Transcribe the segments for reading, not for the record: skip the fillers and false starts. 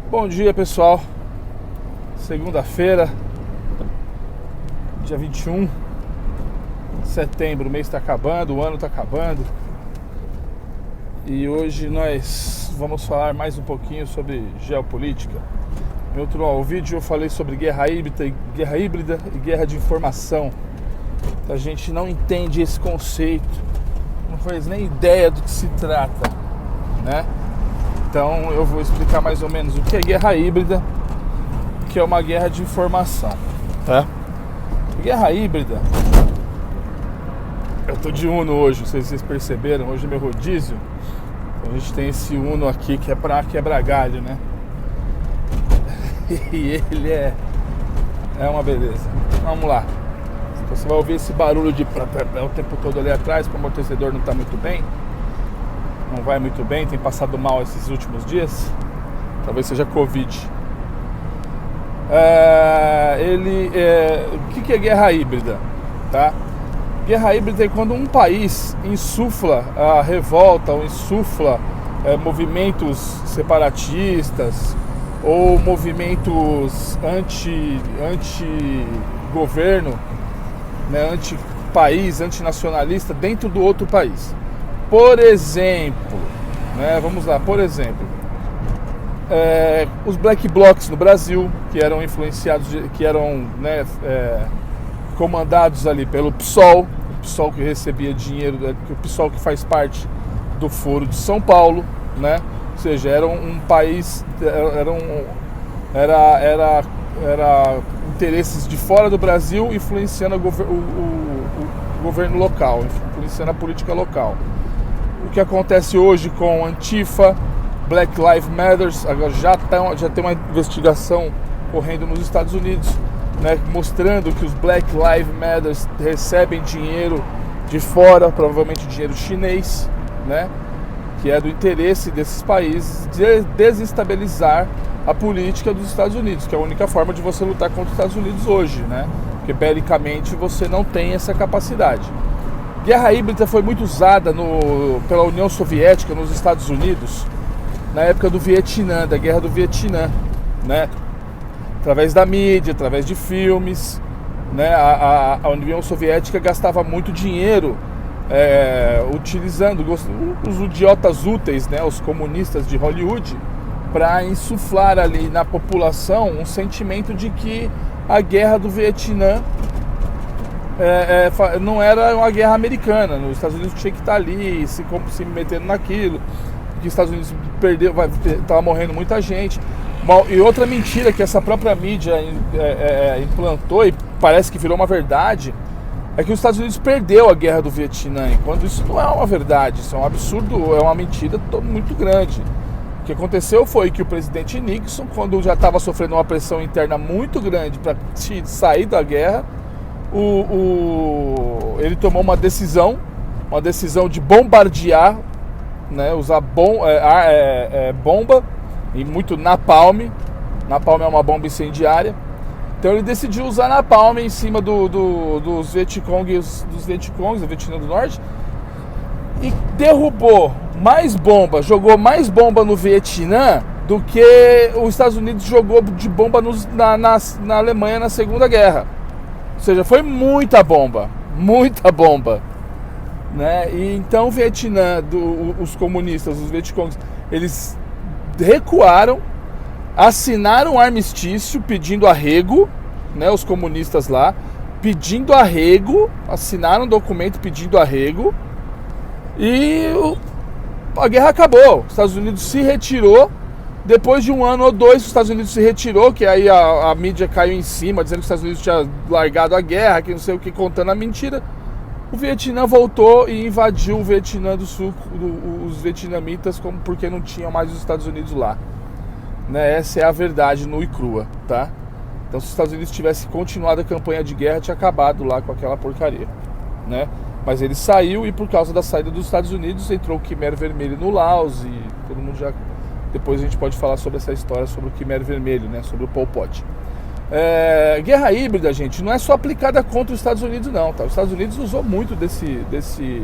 Bom dia, pessoal. Segunda-feira, dia 21 de setembro, o mês está acabando, o ano está acabando. E hoje nós vamos falar mais um pouquinho sobre geopolítica. Em outro vídeo eu falei sobre guerra híbrida e guerra de informação. A gente não entende esse conceito, não faz nem ideia do que se trata, né? Então eu vou explicar mais ou menos o que é guerra híbrida, que é uma guerra de informação, tá? Guerra híbrida, eu tô de Uno hoje, não sei se vocês perceberam, hoje é meu rodízio. A gente tem esse Uno aqui que é pra quebrar galho, né? E ele é uma beleza. Vamos lá. Você vai ouvir esse barulho de o tempo todo ali atrás, porque o amortecedor não tá muito bem. Não vai muito bem, tem passado mal esses últimos dias. Talvez seja Covid. O que é guerra híbrida? Tá? Guerra híbrida é quando um país insufla a revolta ou insufla movimentos separatistas ou movimentos anti-governo, né, anti-país, antinacionalista dentro do outro país. Por exemplo, né, vamos lá, os black blocs no Brasil, que eram influenciados, comandados ali pelo PSOL, o PSOL que recebia dinheiro, o PSOL que faz parte do Foro de São Paulo, né? Ou seja, era um país, era interesses de fora do Brasil influenciando o governo local, influenciando a política local. O que acontece hoje com Antifa, Black Lives Matter, agora já tem uma investigação correndo nos Estados Unidos, né, mostrando que os Black Lives Matter recebem dinheiro de fora, provavelmente dinheiro chinês, né, que é do interesse desses países de desestabilizar a política dos Estados Unidos, que é a única forma de você lutar contra os Estados Unidos hoje, né, porque belicamente você não tem essa capacidade. Guerra híbrida foi muito usada pela União Soviética nos Estados Unidos na época do Vietnã, da Guerra do Vietnã, né? Através da mídia, através de filmes, né? A União Soviética gastava muito dinheiro utilizando os idiotas úteis, né? Os comunistas de Hollywood, para insuflar ali na população um sentimento de que a Guerra do Vietnã não era uma guerra americana. Os Estados Unidos tinha que estar ali se metendo naquilo, que os Estados Unidos estava morrendo muita gente. E outra mentira que essa própria mídia implantou e parece que virou uma verdade é que os Estados Unidos perdeu a guerra do Vietnã, quando isso não é uma verdade, isso é um absurdo, é uma mentira muito grande. O que aconteceu foi que o presidente Nixon, quando já estava sofrendo uma pressão interna muito grande para sair da guerra, ele tomou uma decisão de bombardear, né, usar bomba e muito napalm. Napalm é uma bomba incendiária. Então ele decidiu usar napalm em cima dos Vietcongs, do Vietnã do Norte, e derrubou mais bomba, jogou mais bomba no Vietnã do que os Estados Unidos jogou de bomba na Alemanha na Segunda Guerra. Ou seja, foi muita bomba, né? E então o Vietnã, os comunistas, os Vietcongs, eles recuaram, assinaram um armistício pedindo arrego, né? Os comunistas lá pedindo arrego, assinaram um documento pedindo arrego, e a guerra acabou. Os Estados Unidos se retirou. Depois de um ano ou dois, os Estados Unidos se retirou, que aí a mídia caiu em cima, dizendo que os Estados Unidos tinha largado a guerra, que não sei o que, contando a mentira. O Vietnã voltou e invadiu o Vietnã do Sul, os vietnamitas, porque não tinham mais os Estados Unidos lá. Né? Essa é a verdade nua e crua, tá? Então, se os Estados Unidos tivessem continuado a campanha de guerra, tinha acabado lá com aquela porcaria, né? Mas ele saiu, e por causa da saída dos Estados Unidos, entrou o Khmer Vermelho no Laos, e todo mundo já... Depois a gente pode falar sobre essa história, sobre o Khmer Vermelho, né? Sobre o Pol Pot. Guerra híbrida, gente, não é só aplicada contra os Estados Unidos, não, tá? Os Estados Unidos usou muito desse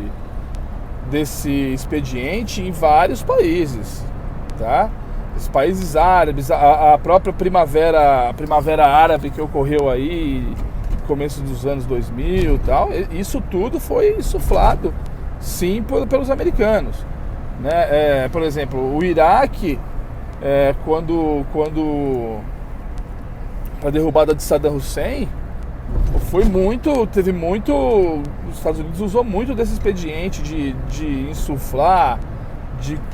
expediente em vários países, tá? os países árabes, a própria primavera árabe que ocorreu aí começo dos anos 2000 e tal, isso tudo foi insuflado sim pelos americanos, né? Por exemplo, o Iraque, quando a derrubada de Saddam Hussein, os Estados Unidos usou muito desse expediente de insuflar,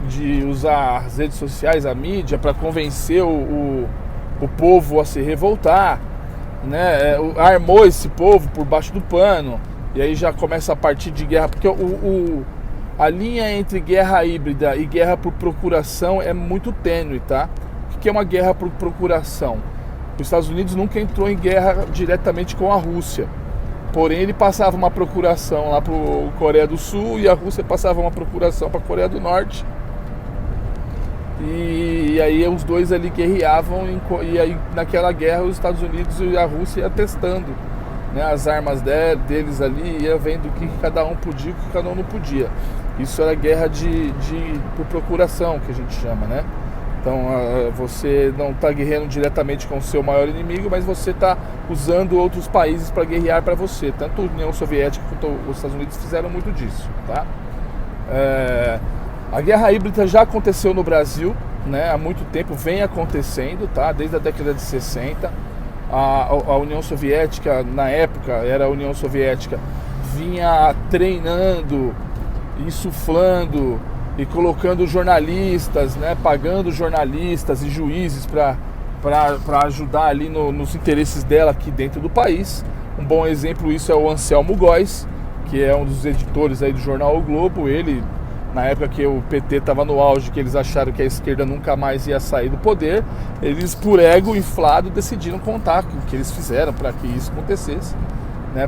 de usar as redes sociais, a mídia, para convencer o povo a se revoltar, né? Armou esse povo por baixo do pano, e aí já começa a partir de guerra, porque a linha entre guerra híbrida e guerra por procuração é muito tênue, tá? O que é uma guerra por procuração? Os Estados Unidos nunca entrou em guerra diretamente com a Rússia, porém ele passava uma procuração lá para a Coreia do Sul e a Rússia passava uma procuração para a Coreia do Norte, e aí os dois ali guerreavam, e aí naquela guerra os Estados Unidos e a Rússia iam testando, né, as armas deles ali, ia vendo o que cada um podia e o que cada um não podia. Isso era guerra por procuração, que a gente chama, né? Então você não está guerreando diretamente com o seu maior inimigo, mas você está usando outros países para guerrear para você. Tanto a União Soviética quanto os Estados Unidos fizeram muito disso, tá? A guerra híbrida já aconteceu no Brasil, né? Há muito tempo vem acontecendo, tá? Desde a década de 60. A União Soviética, na época era a União Soviética, vinha treinando, insuflando e colocando jornalistas, né, pagando jornalistas e juízes para ajudar ali nos interesses dela aqui dentro do país. Um bom exemplo isso é o Anselmo Góes, que é um dos editores aí do jornal O Globo. Ele, na época que o PT estava no auge, que eles acharam que a esquerda nunca mais ia sair do poder, eles, por ego inflado, decidiram contar o que eles fizeram para que isso acontecesse, né,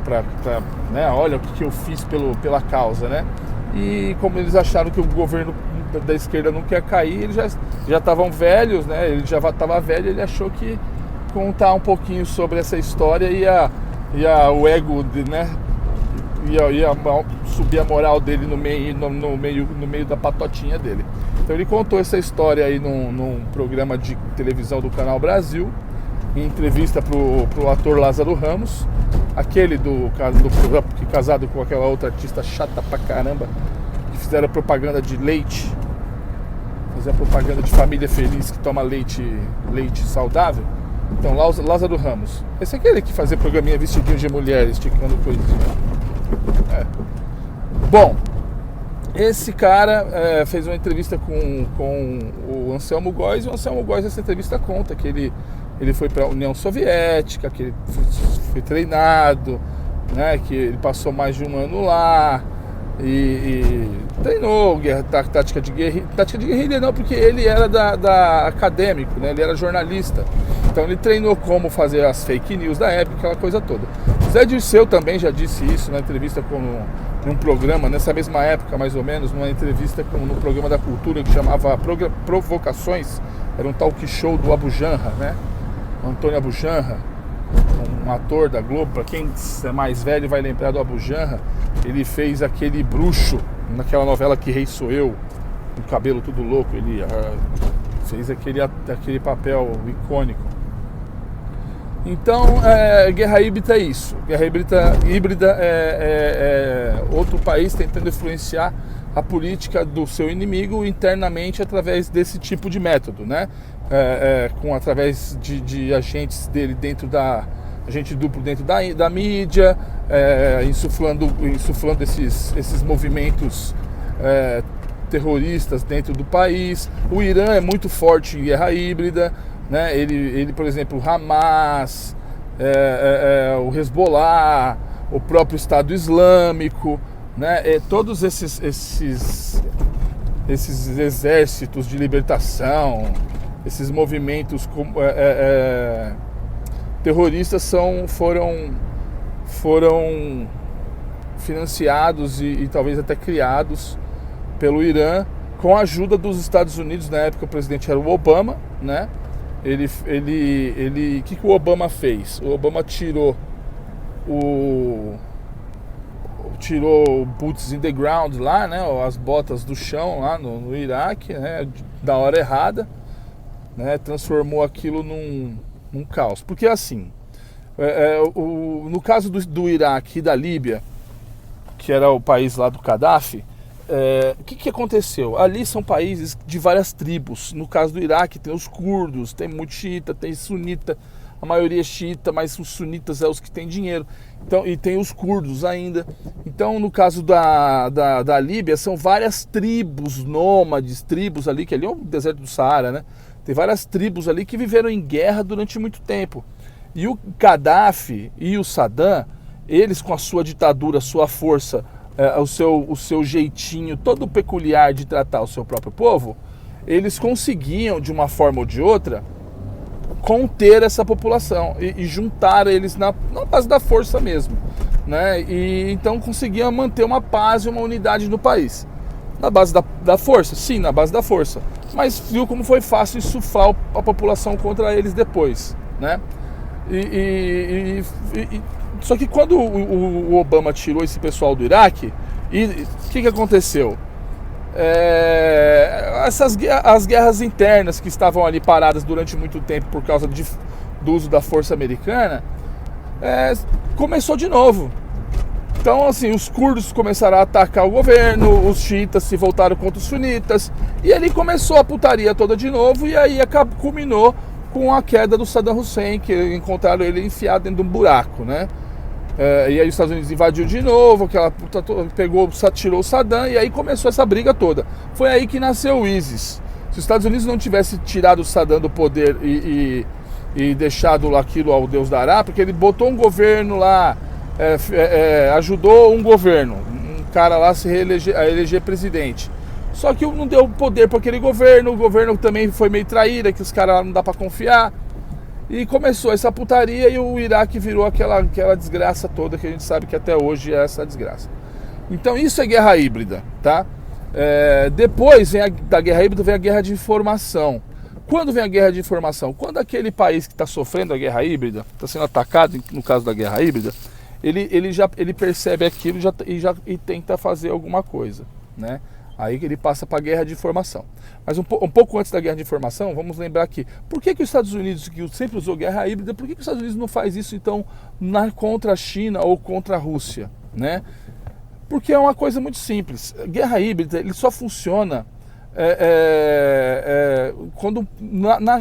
né, olha o que eu fiz pela causa, né? E como eles acharam que o governo da esquerda não quer cair, eles já estavam velhos, né? Ele já estava velho, ele achou que contar um pouquinho sobre essa história o ego, né? Ia subir a moral dele no meio da patotinha dele. Então ele contou essa história aí num programa de televisão do Canal Brasil, em entrevista pro ator Lázaro Ramos, aquele do que casado com aquela outra artista chata pra caramba, que fizeram propaganda de leite, fizeram propaganda de família feliz que toma leite saudável. Então, Lázaro Ramos, esse é aquele que fazia programinha vestidinho de mulher, esticando coisinha. Bom, esse cara fez uma entrevista com o Anselmo Góes, e o Anselmo Góes, essa entrevista conta que ele foi para a União Soviética, que ele foi treinado, né, que ele passou mais de um ano lá e treinou tática de guerrilha não, porque ele era da acadêmico, né, ele era jornalista, então ele treinou como fazer as fake news da época, aquela coisa toda. Zé Dirceu também já disse isso na entrevista num programa, nessa mesma época mais ou menos, numa entrevista no programa da Cultura que chamava Provocações, era um talk show do Abu Janra, né? Antônio Abu Janra, um ator da Globo. Para quem é mais velho vai lembrar do Abu Janra. Ele fez aquele bruxo naquela novela Que Rei Sou Eu, com o cabelo tudo louco. Ele fez aquele papel icônico. Então, guerra híbrida é isso. Guerra híbrida é outro país tentando influenciar a política do seu inimigo internamente através desse tipo de método, né? Através de agentes dele agente duplo dentro da mídia, insuflando esses movimentos terroristas dentro do país. O Irã é muito forte em guerra híbrida, né? Ele, por exemplo, o Hamas, o Hezbollah, o próprio Estado Islâmico, né? Todos esses exércitos de libertação, esses movimentos terroristas foram financiados e talvez até criados pelo Irã com a ajuda dos Estados Unidos. Na época o presidente era o Obama, né? O que o Obama fez? O Obama tirou o boots in the ground lá, né? As botas do chão lá no Iraque, né? Da hora errada, né? Transformou aquilo num caos. Porque assim, no caso do Iraque e da Líbia, que era o país lá do Gaddafi, o que aconteceu? Ali são países de várias tribos. No caso do Iraque tem os curdos, tem muito xiita, tem sunita, a maioria é xiita, mas os sunitas é os que têm dinheiro. Então, e tem os curdos ainda. Então, no caso da Líbia, são várias tribos nômades, tribos ali, que ali é o deserto do Saara, né? Tem várias tribos ali que viveram em guerra durante muito tempo. E o Gaddafi e o Saddam, eles com a sua ditadura, a sua força, o seu jeitinho todo peculiar de tratar o seu próprio povo, eles conseguiam, de uma forma ou de outra, conter essa população e juntar eles na base da força mesmo, né? E então conseguiam manter uma paz e uma unidade no país. Na base da força? Sim, na base da força. Mas viu como foi fácil insuflar a população contra eles depois, né? Só que quando o Obama tirou esse pessoal do Iraque, o que aconteceu? As guerras internas que estavam ali paradas durante muito tempo por causa do uso da força americana, começou de novo. Então, assim, os curdos começaram a atacar o governo, os xiitas se voltaram contra os sunitas, e ali começou a putaria toda de novo, e aí culminou com a queda do Saddam Hussein, que encontraram ele enfiado dentro de um buraco, né? E aí os Estados Unidos invadiu de novo, aquela puta tirou o Saddam, e aí começou essa briga toda. Foi aí que nasceu o ISIS. Se os Estados Unidos não tivesse tirado o Saddam do poder e deixado aquilo ao Deus dará, porque ele botou um governo lá, ajudou um governo, um cara lá a eleger presidente. Só que não deu poder para aquele governo, o governo também foi meio traíra, que os caras lá não dá para confiar. E começou essa putaria e o Iraque virou aquela desgraça toda que a gente sabe que até hoje é essa desgraça. Então isso é guerra híbrida, tá? Depois da guerra híbrida vem a guerra de informação. Quando vem a guerra de informação? Quando aquele país que está sofrendo a guerra híbrida, está sendo atacado, no caso da guerra híbrida, ele percebe aquilo e tenta fazer alguma coisa, né? Aí ele passa para a guerra de informação. Mas um pouco antes da guerra de informação, vamos lembrar que por que os Estados Unidos, que sempre usou guerra híbrida, por que os Estados Unidos não faz isso então contra a China ou contra a Rússia, né? Porque é uma coisa muito simples. Guerra híbrida ele só funciona quando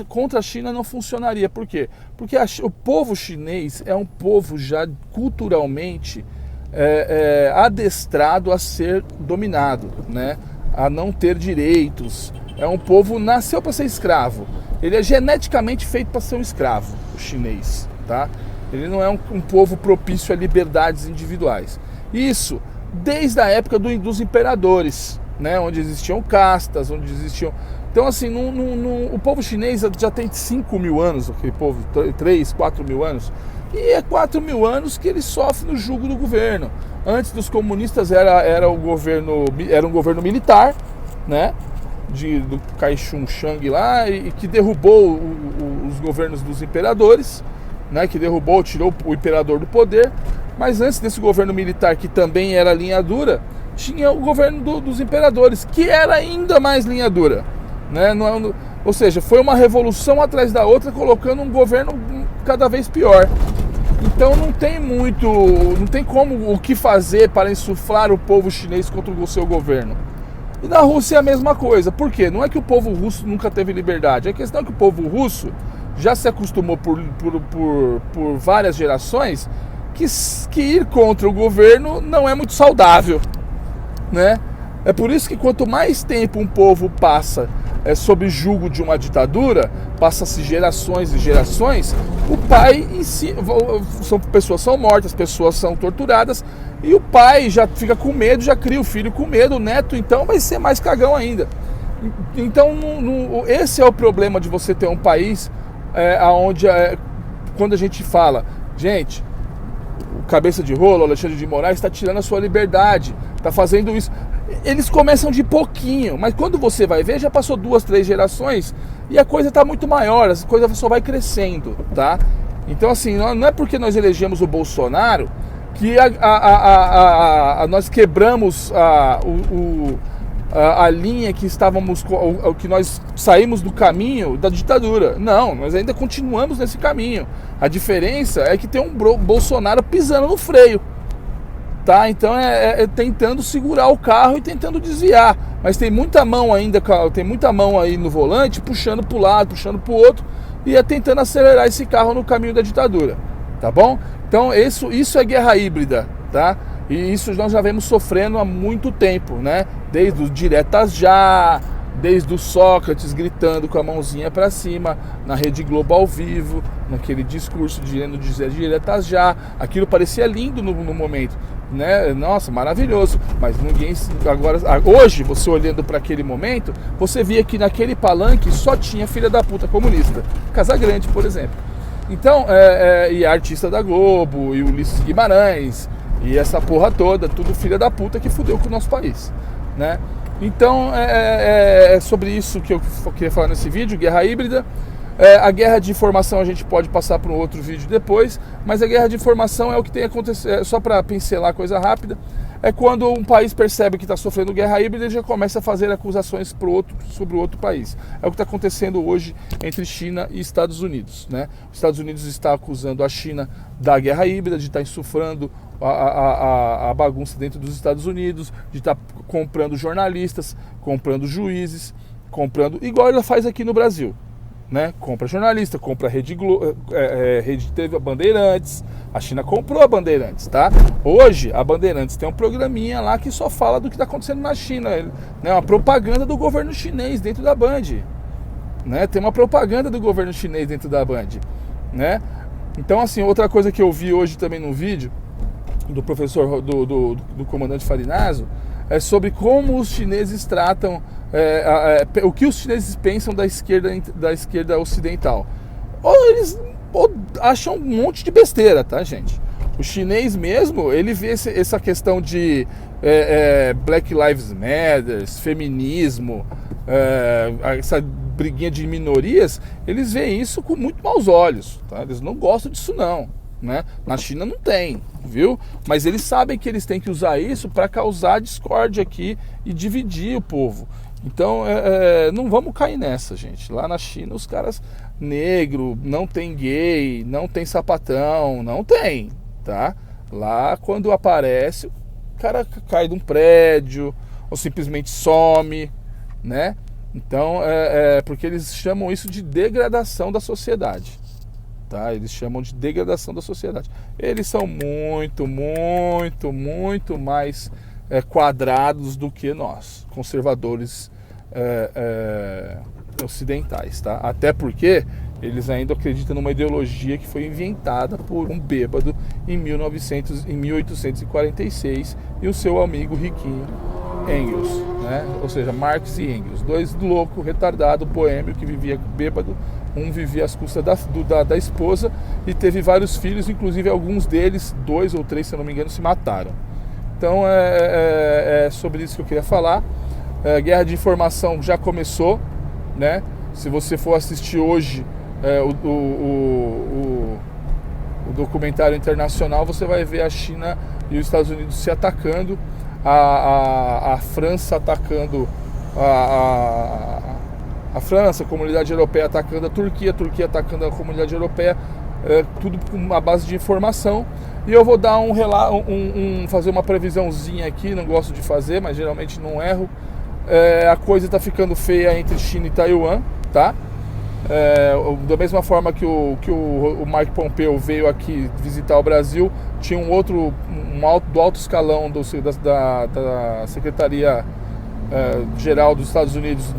contra a China não funcionaria. Por quê? Porque o povo chinês é um povo já culturalmente adestrado a ser dominado, né? A não ter direitos. É um povo nasceu para ser escravo. Ele é geneticamente feito para ser um escravo, o chinês, tá? Ele não é um povo propício a liberdades individuais. Isso desde a época dos imperadores, né? Onde existiam castas, onde existiam... Então, assim, o povo chinês já tem 5 mil anos, aquele povo, 3, 4 mil anos. E é 4 mil anos que ele sofre no jugo do governo. Antes dos comunistas era um governo militar, né? Do Kai Shang lá, e que derrubou os governos dos imperadores, né? Que tirou o imperador do poder. Mas antes desse governo militar, que também era linha dura, tinha o governo dos imperadores, que era ainda mais linha dura, né? Ou seja, foi uma revolução atrás da outra, colocando um governo cada vez pior. Então não tem como o que fazer para insuflar o povo chinês contra o seu governo. E na Rússia é a mesma coisa. Por quê? Não é que o povo russo nunca teve liberdade. A questão é que o povo russo já se acostumou por várias gerações que ir contra o governo não é muito saudável, né? É por isso que quanto mais tempo um povo passa sob julgo de uma ditadura, passa-se gerações e gerações, o pai em si, pessoas são mortas, pessoas são torturadas, e o pai já fica com medo, já cria o filho com medo, o neto então vai ser mais cagão ainda. Então esse é o problema de você ter um país onde quando a gente fala, gente, o cabeça de rolo, Alexandre de Moraes está tirando a sua liberdade, está fazendo isso. Eles começam de pouquinho, mas quando você vai ver, já passou 2, 3 gerações e a coisa está muito maior, a coisa só vai crescendo, tá? Então, assim, não é porque nós elegemos o Bolsonaro que nós quebramos a linha que estávamos, que nós saímos do caminho da ditadura. Não, nós ainda continuamos nesse caminho. A diferença é que tem um Bolsonaro pisando no freio, tá? Então é tentando segurar o carro e tentando desviar, mas tem muita mão ainda, tem muita mão aí no volante, puxando para o lado, puxando para o outro, e tentando acelerar esse carro no caminho da ditadura, tá bom? Então isso é guerra híbrida, tá? E isso nós já vemos sofrendo há muito tempo, né? Desde os diretas já, desde o Sócrates gritando com a mãozinha para cima, na Rede Globo ao vivo, naquele discurso dizendo diretas já. Aquilo parecia lindo no momento, né? Nossa, maravilhoso. Mas ninguém agora, hoje, você olhando para aquele momento, você via que naquele palanque só tinha filha da puta comunista, Casagrande, por exemplo. Então, e a artista da Globo, e o Ulisses Guimarães, e essa porra toda, tudo filha da puta que fudeu com o nosso país, né? Então é sobre isso que eu queria falar nesse vídeo, guerra híbrida. A guerra de informação a gente pode passar para um outro vídeo depois, mas a guerra de informação é o que tem acontecido, só para pincelar coisa rápida, é quando um país percebe que está sofrendo guerra híbrida e já começa a fazer acusações sobre o outro país. É o que está acontecendo hoje entre China e Estados Unidos, né? Os Estados Unidos está acusando a China da guerra híbrida, de estar insuflando a bagunça dentro dos Estados Unidos, de estar comprando jornalistas, comprando juízes, comprando, igual ela faz aqui no Brasil, né? Compra jornalista, compra Rede TV, a Bandeirantes. A China comprou a Bandeirantes, tá? Hoje a Bandeirantes tem um programinha lá que só fala do que está acontecendo na China, né? Uma propaganda do governo chinês dentro da Band, né? Tem uma propaganda do governo chinês dentro da Band, né? Então, assim, outra coisa que eu vi hoje também no vídeo do professor, do comandante Farinazo, é sobre como os chineses tratam, o que os chineses pensam da esquerda ocidental. Ou eles acham um monte de besteira, tá, gente? O chinês mesmo, ele vê essa questão de Black Lives Matter, feminismo, essa briguinha de minorias, eles veem isso com muito maus olhos, tá? Eles não gostam disso não, né? Na China não tem, viu? Mas eles sabem que eles têm que usar isso para causar discórdia aqui e dividir o povo. Então, não vamos cair nessa, gente. Lá na China, os caras negro, não tem gay, não tem sapatão, não tem, tá? Lá, quando aparece, o cara cai de um prédio ou simplesmente some, né? Então, porque eles chamam isso de degradação da sociedade, tá? Eles chamam de degradação da sociedade. Eles são muito, muito, muito mais quadrados do que nós, conservadores ocidentais, tá? Até porque eles ainda acreditam numa ideologia que foi inventada por um bêbado em 1846 e o seu amigo riquinho Engels, né? Ou seja, Marx e Engels, dois loucos, retardados, boêmio, que vivia bêbado. Um vivia às custas da esposa e teve vários filhos, inclusive alguns deles, 2 ou 3, se eu não me engano, se mataram. Então é sobre isso que eu queria falar. A guerra de informação já começou, né? Se você for assistir hoje o documentário internacional, você vai ver a China e os Estados Unidos se atacando, a França atacando a França, a comunidade europeia atacando a Turquia atacando a comunidade europeia, tudo com uma base de informação. E eu vou dar fazer uma previsãozinha aqui, não gosto de fazer, mas geralmente não erro. A coisa está ficando feia entre China e Taiwan, tá? Da mesma forma que o Mike Pompeo veio aqui visitar o Brasil, tinha do alto escalão da Secretaria Geral dos Estados Unidos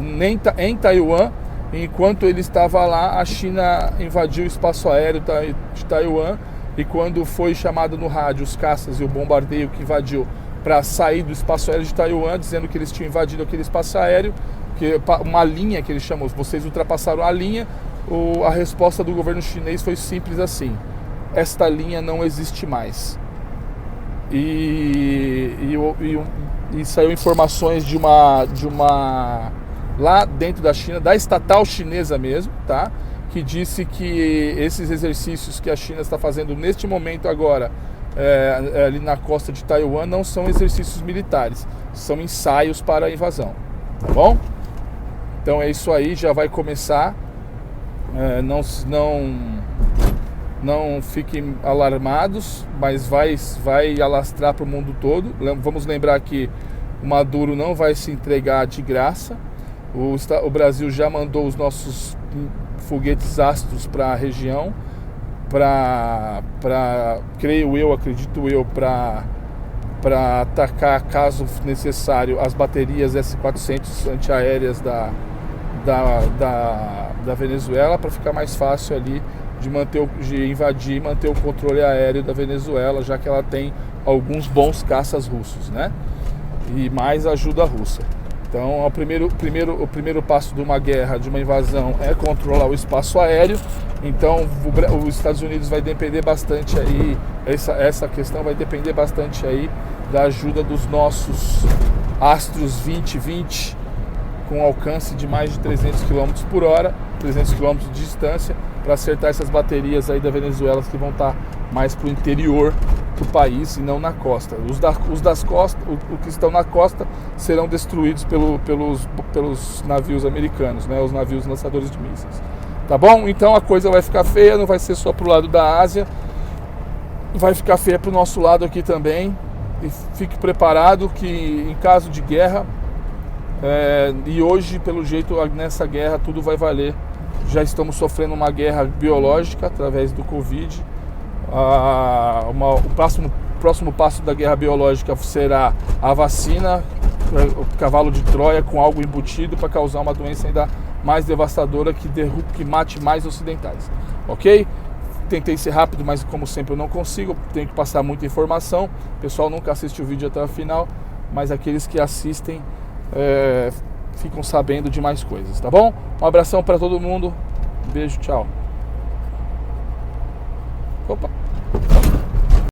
em Taiwan. Enquanto ele estava lá, a China invadiu o espaço aéreo de Taiwan, e quando foi chamado no rádio os caças e o bombardeio que invadiu para sair do espaço aéreo de Taiwan, dizendo que eles tinham invadido aquele espaço aéreo, que uma linha que eles chamam, vocês ultrapassaram a linha, a resposta do governo chinês foi simples assim: esta linha não existe mais. E saiu informações de uma lá dentro da China, da estatal chinesa mesmo, tá? Que disse que esses exercícios que a China está fazendo neste momento agora ali na costa de Taiwan não são exercícios militares, são ensaios para a invasão, tá bom? Então é isso aí, já vai começar. Não fiquem alarmados, mas vai alastrar para o mundo todo. Vamos lembrar que o Maduro não vai se entregar de graça. O Brasil já mandou os nossos foguetes Astros para a região, acredito eu, para atacar, caso necessário, as baterias S-400 antiaéreas da Venezuela, para ficar mais fácil ali de invadir e manter o controle aéreo da Venezuela, já que ela tem alguns bons caças russos, né? E mais ajuda russa. Então, o primeiro passo de uma guerra, de uma invasão, é controlar o espaço aéreo. Então, os Estados Unidos vai depender bastante aí, essa questão vai depender bastante aí da ajuda dos nossos Astros 2020, com alcance de mais de 300 km por hora, 300 km de distância, para acertar essas baterias aí da Venezuela que vão estar mais para o interior do país e não na costa. Os das costas, o que estão na costa, serão destruídos pelos navios americanos, né, os navios lançadores de mísseis. Tá bom? Então a coisa vai ficar feia, não vai ser só pro lado da Ásia, vai ficar feia pro nosso lado aqui também. E fique preparado que em caso de guerra, e hoje, pelo jeito, nessa guerra tudo vai valer. Já estamos sofrendo uma guerra biológica através do Covid. O próximo passo da guerra biológica será a vacina, o cavalo de Troia com algo embutido para causar uma doença ainda mais devastadora que mate mais ocidentais. Ok? Tentei ser rápido, mas como sempre eu não consigo, tenho que passar muita informação. O pessoal nunca assiste o vídeo até o final, mas aqueles que assistem ficam sabendo de mais coisas, tá bom? Um abração para todo mundo, beijo, tchau. Opa!